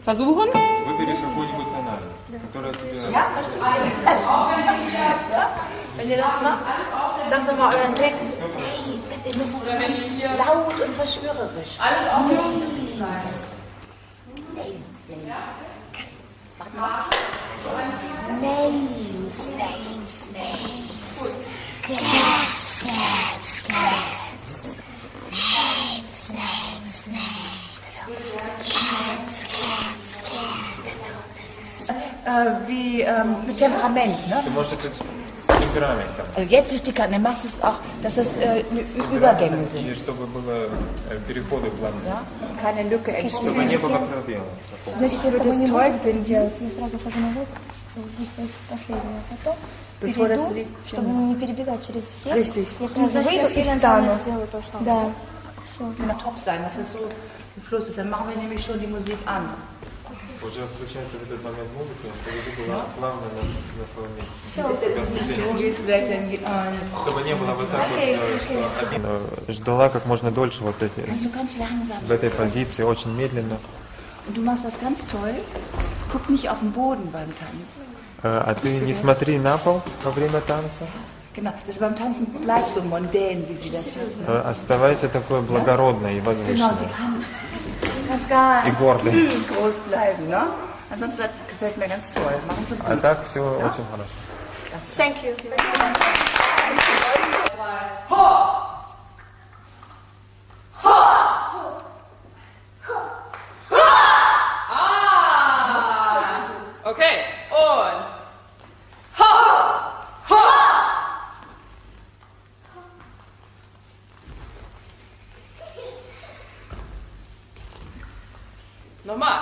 Versuchen? Выбери какую-нибудь тональность, которая тебе... Ja, wenn ihr das macht, sagt doch mal euren Text. Hey, ihr müsst das so ganz laut und verschwörerisch. Alles auf Names. Warte mal. Names. Cats. Wie mit Temperament, ne? Ты можешь это с темпераментом. Also jetzt ist die Karte, dann machst du es auch, dass das Übergänge sind. И чтобы было переходы плавные. Ja? Keine Lücke entsteht. Чтобы не было пробелов. Значит, если мы не будем делать, я сразу хожу назад, последнее, а потом Bevor das перейду, Lied чтобы не перебегать через всех. Richtig. Я сразу выйду и встану. Да. Все. Immer top sein, dass das so im Fluss ist. Dann machen wir nämlich schon die Musik an. Уже включается в этот момент музыка, чтобы было плавно на своем месте. Du gehst weg, dann geht an. Чтобы не было вот так вот, что один ждала как можно дольше вот эти, Kannst du ganz langsam. в этой позиции, очень медленно. Und du machst das ganz toll. Guck nicht auf den Boden beim Tanzen. А ты не смотри на пол во время танца. Genau, das beim Tanzen bleibt so mondän, wie sie das hat. Оставайся такой благородной и Genau, sie возвышенной. kann ganz И гордой. groß bleiben, ne? Ansonsten das gefällt mir ganz toll. Machen sie А gut. так все очень хорошо. Thank you. Okay, und. Nochmal.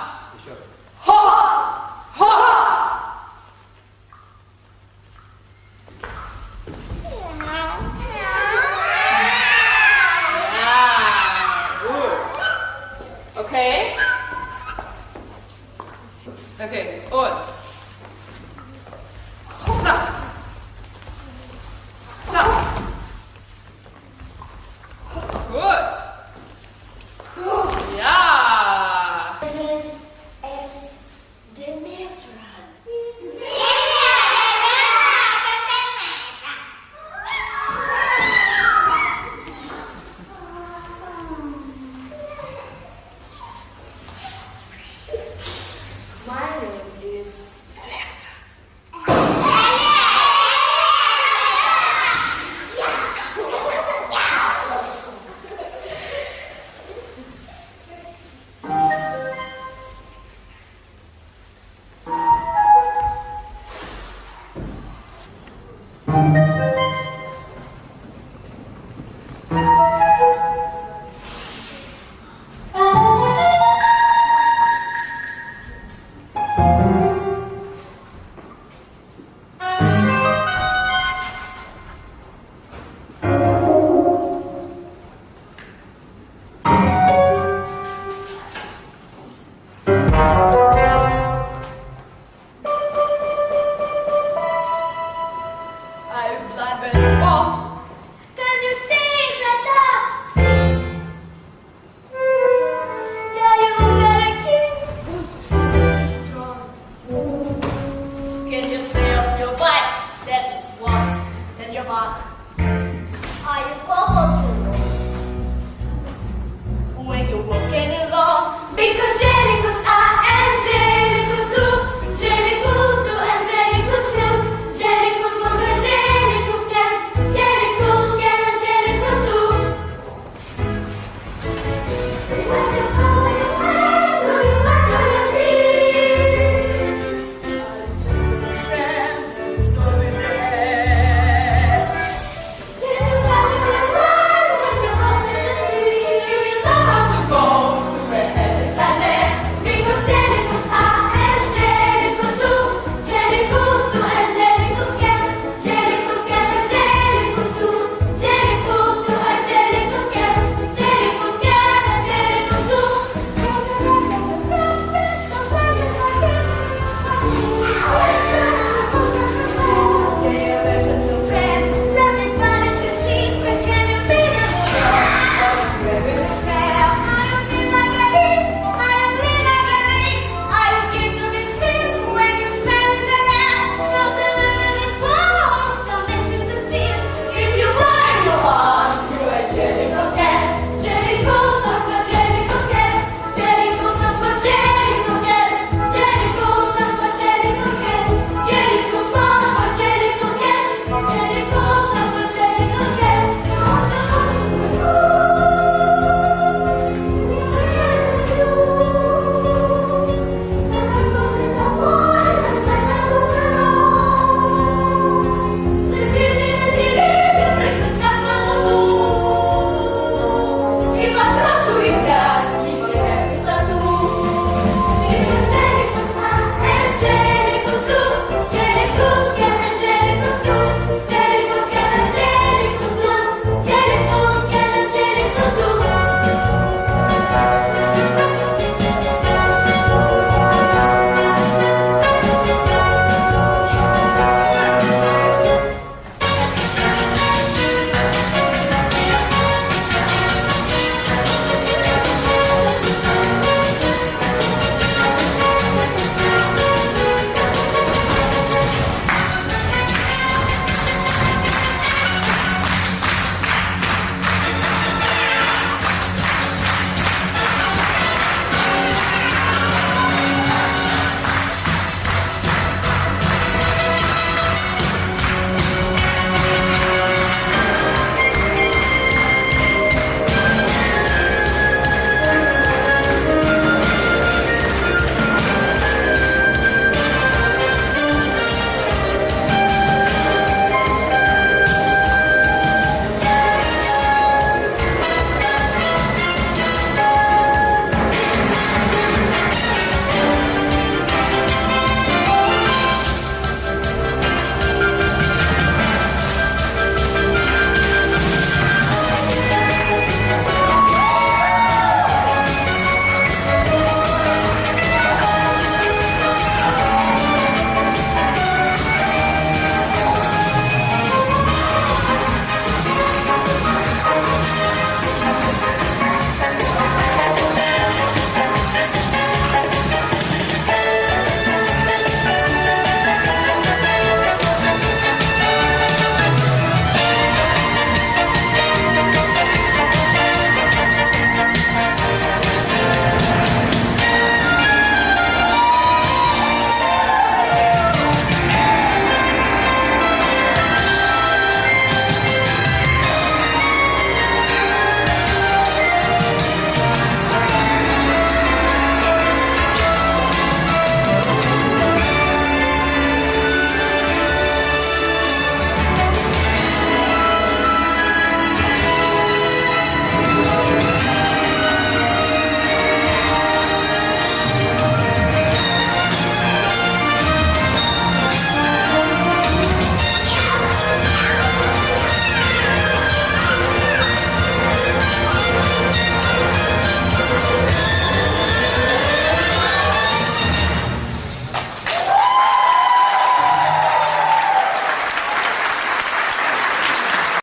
Okay. Okay, und.